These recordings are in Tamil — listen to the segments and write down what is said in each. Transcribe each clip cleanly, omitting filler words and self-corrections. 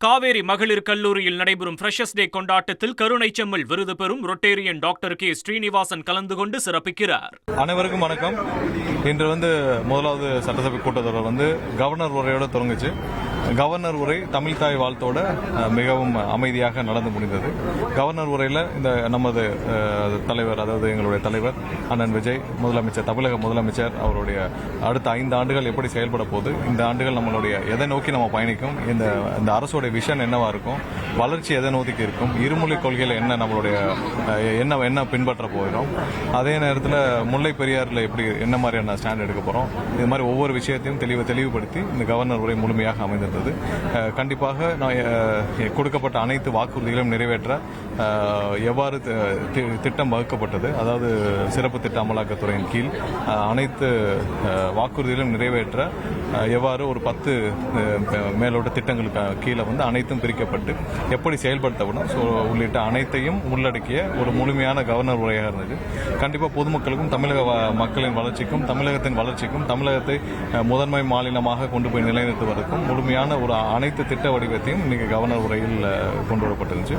காவேரி மகளிர் கல்லூரியில் நடைபெறும் ஃப்ரெஷர்ஸ் டே கொண்டாட்டத்தில் கருணை செம்மல் விருது பெறும் ரொட்டேரியன் டாக்டர் கே ஸ்ரீனிவாசன் கலந்து கொண்டு சிறப்பிக்கிறார். அனைவருக்கும் வணக்கம். இன்று முதலாவது சட்டசபை கூட்டத்தொடர் கவர்னர் உரையோடு தொடங்குச்சு. கவர்னர் உரை தமிழ் தாய் வாழ்த்தோட மிகவும் அமைதியாக நடந்து முடிந்தது. கவர்னர் உரையில் நமது தலைவர், அதாவது எங்களுடைய தலைவர் அண்ணன் விஜய் முதலமைச்சர், தமிழக முதலமைச்சர் அவருடைய அடுத்த 5 ஆண்டுகள் எப்படி செயல்பட போகுது, இந்த ஆண்டுகள் நம்மளுடைய எதை நோக்கி நம்ம பயணிக்கும், இந்த அரசோட விஷன் என்னவா இருக்கும், வளர்ச்சி எதை நோக்கி இருக்கும், இருமொழி கொள்கையில் என்ன நம்மளுடைய என்ன பின்பற்ற போகிறோம், அதே நேரத்தில் முல்லை பெரியாறில் எப்படி என்ன மாதிரியான ஸ்டாண்ட் எடுக்க போறோம், இது மாதிரி ஒவ்வொரு விஷயத்தையும் தெளிவுபடுத்தி இந்த கவர்னர் உரை முழுமையாக அமைந்திருந்தது. கண்டிப்பாக கொடுக்கப்பட்ட அனைத்து வாக்குறுதிகளையும் நிறைவேற்ற எவ்வாறு திட்டம் வகுக்கப்பட்டது, அதாவது சிறப்பு திட்ட அமலாக்கத்துறையின் கீழ் அனைத்து வாக்குறுதிகளையும் நிறைவேற்ற எவ்வாறு ஒரு 10 மேலோட்ட திட்டங்களுக்கு கீழே அனைத்தும் பிரிக்கப்பட்டு எப்படி செயல்படுத்தப்படும் உள்ளிட்ட அனைத்தையும் உள்ளடக்கிய ஒரு முழுமையான கவர்னர் உரையாக இருந்தது. கண்டிப்பாக பொதுமக்களுக்கும் தமிழக மக்களின் வளர்ச்சிக்கும் தமிழகத்தின் வளர்ச்சிக்கும் தமிழகத்தை முதன்மை மாநிலமாக கொண்டு போய் நிலைநிறுத்துவதற்கும் முழுமையான ஒரு அனைத்து திட்ட வடிவத்தையும் இன்னைக்கு கவர்னர் உரையில் கொண்டு வரப்பட்டிருந்துச்சு.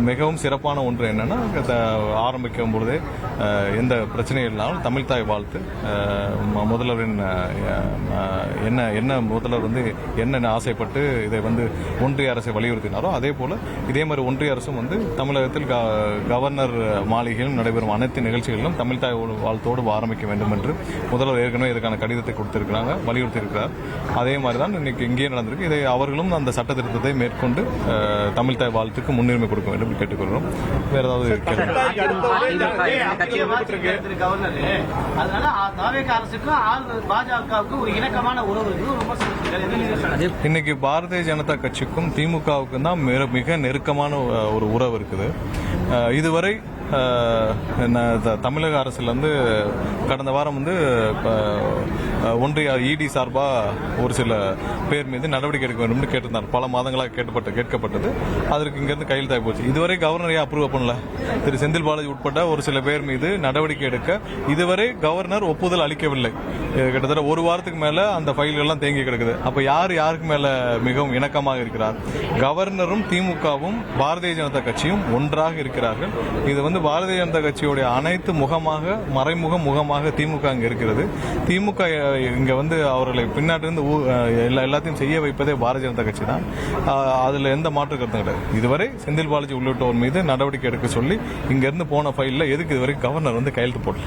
மிகவும் சிறப்பான ஒன்று என்னன்னா, ஆரம்பிக்கும் பொழுதே எந்த பிரச்சனையும் இல்லாமல் தமிழ் தாய் வாழ்த்து, முதல்வரின் என்ன முதல்வர் என்ன ஆசைப்பட்டு இதை ஒன்றிய அரசை வலியுறுத்தினாரோ அதே போல இதே மாதிரி ஒன்றிய அரசும் தமிழகத்தில் கவர்னர் மாளிகையிலும் நடைபெறும் அனைத்து நிகழ்ச்சிகளிலும் தமிழ் தாய் வாழ்த்தோடு ஆரம்பிக்க வேண்டும் என்று முதல்வர் ஏற்கனவே இதற்கான கடிதத்தை கொடுத்திருக்கிறாங்க, வலியுறுத்தி இருக்கிறார். அதே மாதிரிதான் இன்னைக்கு இங்கேயே நடந்திருக்கு. இதை அவர்களும் அந்த சட்ட திருத்தத்தை மேற்கொண்டு தமிழ் தாய் வாழ்த்துக்கு முன்னுரிமை கொடுக்க வேண்டும் கேட்டுக்கொள்கிறோம். வேற ஏதாவது இன்னைக்கு பாரதிய ஜனதா கட்சிக்கும் திமுகவுக்கும் தான் மிக நெருக்கமான ஒரு உறவு இருக்குது. இதுவரை தமிழக அரசுல கடந்த வாரம் ஒன்றிய இடி சார்பா ஒரு சில பேர் மீது நடவடிக்கை எடுக்க வேண்டும் என்று கேட்டிருந்தார். பல மாதங்களாக கேட்கப்பட்டது. அதற்கு இங்கிருந்து கையெழுத்தாகி போச்சு. இதுவரை கவர்னரையே அப்ரூவ் பண்ணல. திரு செந்தில் பாலாஜி உட்பட்ட ஒரு சில பேர் மீது நடவடிக்கை எடுக்க இதுவரை கவர்னர் ஒப்புதல் அளிக்கவில்லை. கிட்டத்தட்ட ஒரு வாரத்துக்கு மேல அந்த ஃபைல்கள் எல்லாம் தேங்கி கிடக்குது. அப்ப யாருக்கு மேல மிகவும் இணக்கமாக இருக்கிறார்? கவர்னரும் திமுகவும் பாரதிய ஜனதா கட்சியும் ஒன்றாக இருக்கிறார்கள். இது பாரதிய ஜனதா கட்சியுடைய அனைத்து மறைமுக முகமாக திமுக அங்க இருக்கிறது. திமுக இங்க அவர்களை பின்னாட்டிலிருந்து எல்லாத்தையும் செய்ய வைப்பதே பாரதிய ஜனதா கட்சி தான். அதுல எந்த மாற்று கருத்தும் கிடையாது. இதுவரை செந்தில் பாலாஜி உள்ளிட்டோர் மீது நடவடிக்கை எடுக்க சொல்லி இங்க இருந்து போன ஃபைல்ல எதுக்கு இதுவரை கவர்னர் கையெழுத்து போடல?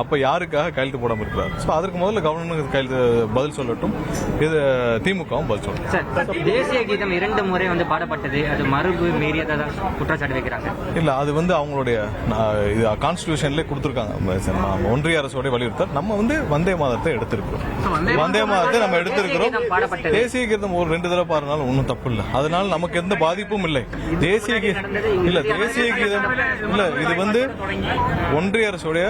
அப்ப யாருக்காக கையெழுத்து போடாம இருக்கிறார்? அதற்கு முதல்ல கவர்னர் கையெழுத்து பதில் சொல்லட்டும். இது திமுகவும் பதில் சொல்லட்டும். தேசிய கீதம் 2 முறை பாடப்பட்டது, அது மரபு மீறியதா குற்றச்சாட்டு வைக்கிறாங்க. இல்ல, அது அவங்களுடைய கான்ஸ்டிடியூஷன்ல கொடுத்திருக்காங்க. ஒன்றிய அரசோட வலியுறுத்தல். நம்ம வந்தே மாதத்தை எடுத்திருக்கிறோம். வந்தே மாதத்தை நம்ம எடுத்திருக்கிறோம். தேசிய கீதம் ஒரு 2 தடவை பாருனாலும் ஒன்றும் தப்பு இல்லை. அதனால நமக்கு எந்த பாதிப்பும் இல்லை. தேசிய கீதம் இல்ல, இது ஒன்றிய அரசுடைய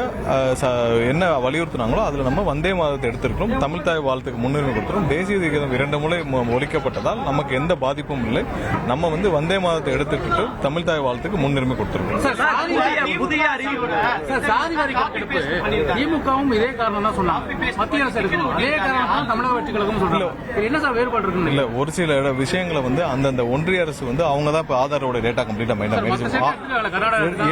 என்ன வலியுறுத்தினாங்களோ அதுல நம்ம வந்தே மாதத்தை எடுத்திருக்கிறோம். தமிழ் தாய் வாழ்த்துக்கு முன்னுரிமை கொடுத்திருக்கிறோம். தேசிய கீதம் 2 முறை ஒலிக்கப்பட்டதால் நமக்கு எந்த பாதிப்பும் இல்லை. நம்ம வந்தே மாதத்தை எடுத்துக்கிட்டு தமிழ் தாய் வாழ்த்துக்கு முன்னுரிமை கொடுத்திருக்கிறோம். திமுகவும் இதே காரணம் தான் சொன்னாங்க. மத்திய அரசு எடுக்கணும், அதே காரணம் தமிழக வெற்றி கழகம் சொல்றாங்க. என்ன சார் வேறுபாடு இருக்கு? இல்ல, ஒரு சில விஷயங்களை அந்தந்த ஒன்றிய அரசு அவங்க தான் இப்ப ஆதாரோட டேட்டா கம்ப்ளீட்டா மெயின்டைன்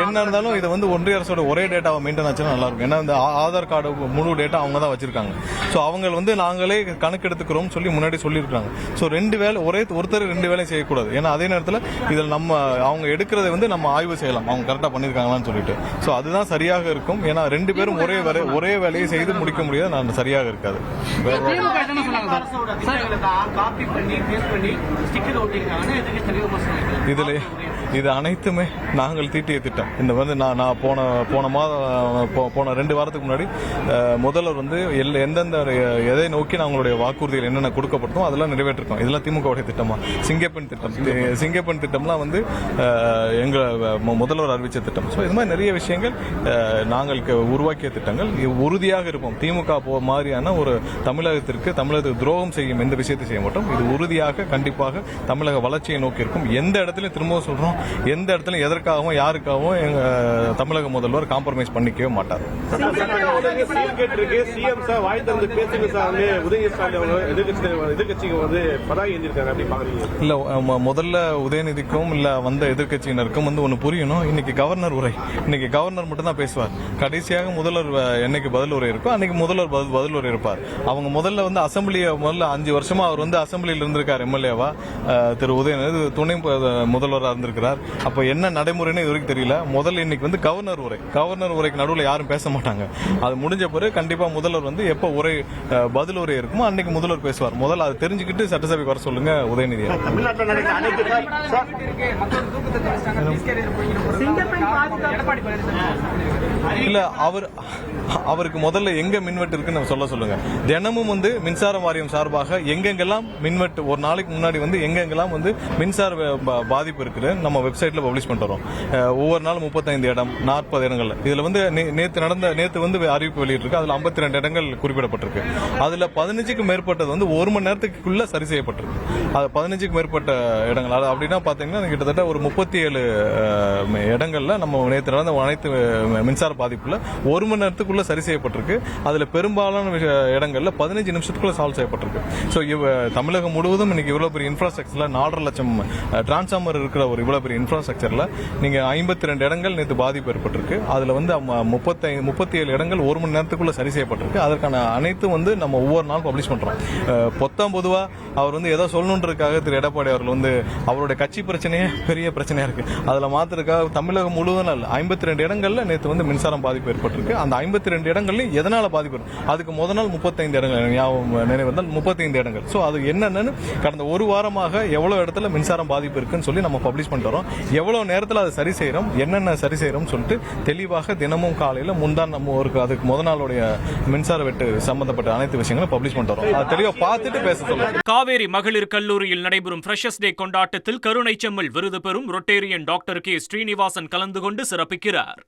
என்ன இருந்தாலும் இதை ஒன்றிய அரசோட ஒரே டேட்டாவை மெயின்டைன் ஆச்சுன்னா நல்லா இருக்கும். ஏன்னா இந்த ஆதார் கார்டு முழு டேட்டா அவங்க தான் வச்சிருக்காங்க. சோ அவங்க நாங்களே கணக்கு எடுத்துக்கிறோம் சொல்லி முன்னாடி சொல்லியிருக்காங்க. சோ 2 வேலை ஒருத்தர் 2 வேலையும் செய்யக்கூடாது. ஏன்னா அதே நேரத்தில் இதில் நம்ம அவங்க எடுக்கிறத நம்ம ஆய்வு செய்யலாம், அவங்க கரெக்டா பண்ணிருக்காங்களான்னு சொல்லிட்டு. சோ அதுதான் சரியாக இருக்கும். ஏன்னா 2 பேரும் ஒரே வேலையை செய்து முடிக்க முடியாது, நான் சரியாக இருக்காது. இதுல இது அனைத்துமே நாங்கள் தீட்டிய திட்டம். இந்த நான் போன 2 வாரத்துக்கு முன்னாடி முதல்வர் எந்தெந்த எதை நோக்கி நாங்களுடைய வாக்குறுதிகள் என்னென்ன கொடுக்கப்பட்டோம் அதெல்லாம் நிறைவேற்றிருக்கோம். இதெல்லாம் திமுக திட்டமா? சிங்கப்பெண் திட்டம்லாம் எங்க முதல்வர் அறிவிச்ச திட்டம். ஸோ இது மாதிரி நிறைய விஷயங்கள் நாங்கள் உருவாக்கிய திட்டங்கள். உறுதியாக இருப்போம். திமுக மாதிரியான ஒரு தமிழகத்துக்கு துரோகம் செய்யும் எந்த விஷயத்தை செய்ய மாட்டோம். இது உறுதியாக கண்டிப்பாக தமிழக வளர்ச்சியை நோக்கி இருக்கும். எந்த இடத்துலையும் திரும்பவும் சொல்றோம், எந்த இடத்துலையும் எதற்காகவும் யாருக்காகவும் எங்க தமிழக முதல்வர் காம்ப்ரமைஸ் பண்ணிக்கவே மாட்டார். இல்ல, முதல்ல உதயநிதிக்கும் இல்ல வந்த எதிர்கட்சியினருக்கும் ஒன்னு புரியணும். இன்னைக்கு கவர்னர் உரை, இன்னைக்கு கவர்னர் மட்டும் தான் பேசுவார். கடைசியாக முதல்வர் என்னைக்கு பதில் உரை இருக்கோ அன்னைக்கு முதல்வர் பதில் உரை இருப்பார். அவங்க முதல்ல அசம்பிளியை 5 வருஷமா அவர் அசம்பிளியில் இருந்திருக்கார் எம்எல்ஏவா திரு உதயநிதி, துணை முதல்வராக இருந்திருக்கிறார். அப்ப என்ன நடைமுறைன்னு இது வரைக்கும் தெரியல. முதல்ல இன்னைக்கு கவர்னர் உரைக்கு நடுவில் யாரும் பேச மாட்டாங்க. அது முடிஞ்ச பிறகு கண்டிப்பா முதல்வர் எப்ப உரை பதில் உரை இருக்குமோ அன்னைக்கு முதல்வர் பேசுவார். முதல்ல அதை தெரிஞ்சுக்கிட்டு சட்டசபைக்கு வர சொல்லுங்க உதயநிதி. இல்ல, அவருக்கு முதல்ல எங்க மின்வெட்டு இருக்குன்னு சொல்ல சொல்லுங்க. தினமும் மின்சார வாரியம் சார்பாக எங்கெங்கெல்லாம் மின்வெட்டு ஒரு நாளைக்கு முன்னாடி எங்கெங்கெல்லாம் மின்சார பாதிப்பு இருக்குது நம்ம வெப்சைட்ல பப்ளிஷ் பண்றோம். ஒவ்வொரு நாள் 35 இடம் 40 இடங்கள். இதுல நேத்து அறிவிப்பு வெளியிட்டிருக்கு. அதுல 52 இடங்கள் குறிப்பிடப்பட்டிருக்கு. அதுல 15க்கும் மேற்பட்டது 1 மணி நேரத்துக்குள்ள சரி செய்யப்பட்டிருக்கு. அது 15க்கும் மேற்பட்ட இடங்கள். அப்படின்னா பாத்தீங்கன்னா கிட்டத்தட்ட ஒரு 37 இடங்கள்ல நம்ம நேற்று நடந்த அனைத்து மின்சார பாதிப்புல 1 மணி நேரத்துக்குள்ள சரி செய்யப்பட்டிருக்கு. அதுல பெரும்பாலான இடங்கள்ல 15 நிமிஷத்துக்குள்ள சால்வ் செய்யப்பட்டிருக்கு. ஸோ தமிழகம் முழுவதும் இன்னைக்கு இவ்வளவு பெரிய இன்ஃப்ராஸ்ட்ரக்சர்ல 4.5 லட்சம் டிரான்ஸ்பார்மர் இருக்கிற ஒரு இவ்வளவு பெரிய இன்ஃப்ராஸ்ட்ரக்சர்ல நீங்க 52 இடங்கள் நேற்று பாதிப்பு ஏற்பட்டிருக்கு. அதுல 37 இடங்கள் 1 மணி நேரத்துக்குள்ள சரி செய்யப்பட்டிருக்கு. அதற்கான அனைத்தும் நம்ம ஒவ்வொரு நாள் பப்ளிஷ் பண்றோம். பொதுவா அவர் ஏதோ சொல்லணுன்றதுக்காக திரு எடப்பாடி அவர்கள் அவருடைய கட்சி பிரச்சனையே பெரிய பிரச்சனையா இருக்கு. அதுல மாத்திரக்காக தமிழகம் முழுவதும் 52 இடங்கள்ல நேற்று மின்சாரம் பாதிப்பு ஏற்பட்டிருக்கு. அந்த 52 இடங்கள்லயும் எதனால பாதிப்பு? அதுக்கு முதல் நாள் 35 இடங்கள் நினைவந்தால் 35 இடங்கள். சோ அது என்னன்னு கடந்த ஒரு வாரமாக எவ்வளவு இடத்துல மின்சாரம் பாதிப்பு இருக்குன்னு சொல்லி நம்ம பப்ளிஷ் பண்ணிட்டோம். எவ்வளவு நேரத்தில் அதை சரி செய்யறோம், என்னென்ன சரி செய்யறோம் சொல்லிட்டு தெளிவாக தினமும் காலையில நம்ம அதுக்கு முதல் நாளுடைய மின்சார வெட்டு சம்பந்தப்பட்ட அனைத்து விஷயங்களும் பப்ளிஷ் பண்ணிட்டோம். அதை தெளிவா பார்த்துட்டு பேச சொல்லுங்க. காவேரி மகளிர் கல்லூரியில் நடைபெறும் ஃப்ரெஷர்ஸ் டே கொண்டாட்டத்தில் கருணை செம்மல் விருது பெறும் ரொட்டேரியன் டாக்டர் கே. ஸ்ரீனிவாசன் கலந்து கொண்டு சிறப்பிக்கிறார்.